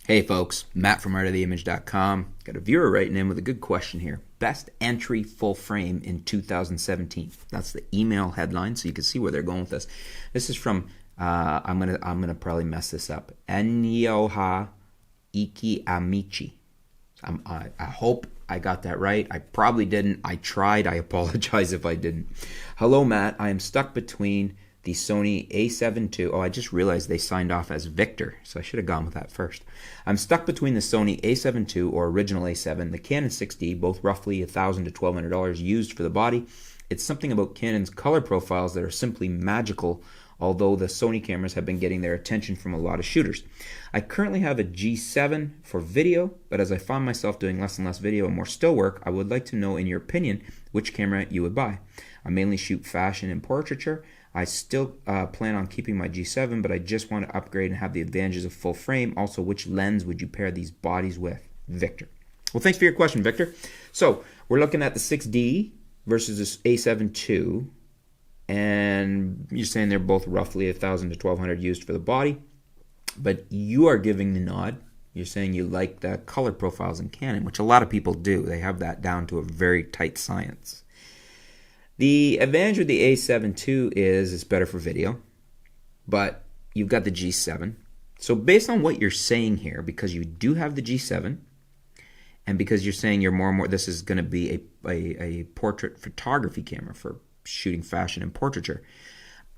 Hey folks, Matt from artoftheimage.com. Got a viewer writing in with a good question here. Best entry full frame in 2017. That's the email headline, so you can see where they're going with this. This is from I'm gonna probably mess this up. Enyoha Iki Amici. I hope I got that right. I probably didn't. I tried. I apologize if I didn't. Hello, Matt. I am stuck between the Sony a7ii. Oh, I just realized they signed off as Victor, so I should have gone with that first. I'm stuck between the Sony a7ii or original a7, the Canon 6D, both roughly $1,000 to $1,200 used for the body. It's something about Canon's color profiles that are simply magical, although the Sony cameras have been getting their attention from a lot of shooters. I currently have a G7 for video, but as I find myself doing less and less video and more still work, I would like to know, in your opinion, which camera you would buy. I mainly shoot fashion and portraiture. I still plan on keeping my G7, but I just want to upgrade and have the advantages of full frame. Also, which lens would you pair these bodies with? Victor. Well, thanks for your question, Victor. So we're looking at the 6D versus this a7 II, and you're saying they're both roughly $1,000 to $1,200 used for the body, but you are giving the nod. You're saying you like the color profiles in Canon, which a lot of people do. They have that down to a very tight science. The advantage with the a7 II is it's better for video, but you've got the G7. So based on what you're saying here, because you do have the G7, and because you're saying you're more and more, this is going to be a portrait photography camera for shooting fashion and portraiture,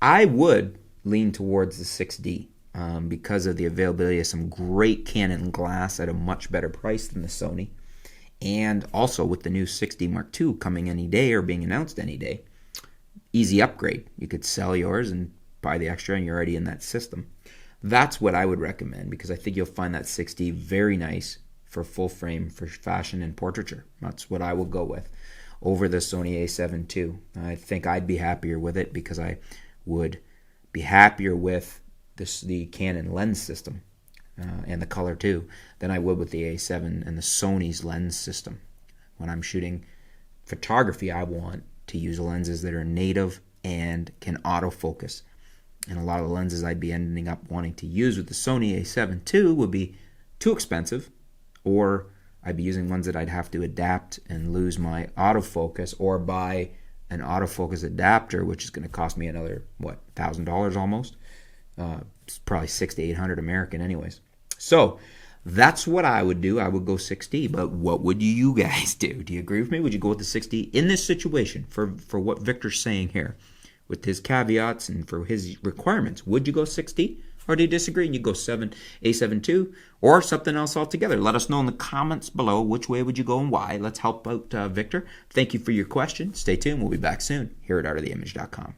I would lean towards the 6D because of the availability of some great Canon glass at a much better price than the Sony. And also with the new 6D Mark II coming any day or being announced any day, easy upgrade. You could sell yours and buy the extra and you're already in that system. That's what I would recommend because I think you'll find that 6D very nice for full frame for fashion and portraiture. That's what I will go with over the Sony a7 II. I think I'd be happier with it because I would be happier with the Canon lens system. And the color too, than I would with the a7 and the Sony's lens system. When I'm shooting photography, I want to use lenses that are native and can autofocus. And a lot of the lenses I'd be ending up wanting to use with the Sony a7 II would be too expensive, or I'd be using ones that I'd have to adapt and lose my autofocus, or buy an autofocus adapter, which is going to cost me another, $1,000 almost. It's probably $600 to $800 American anyways. So that's what I would do. I would go 6D, but what would you guys do? Do you agree with me? Would you go with the 6D in this situation for what Victor's saying here with his caveats and for his requirements? Would you go 6D, or do you disagree and you go a7 II or something else altogether? Let us know in the comments below which way would you go and why. Let's help out Victor. Thank you for your question. Stay tuned. We'll be back soon here at artoftheimage.com.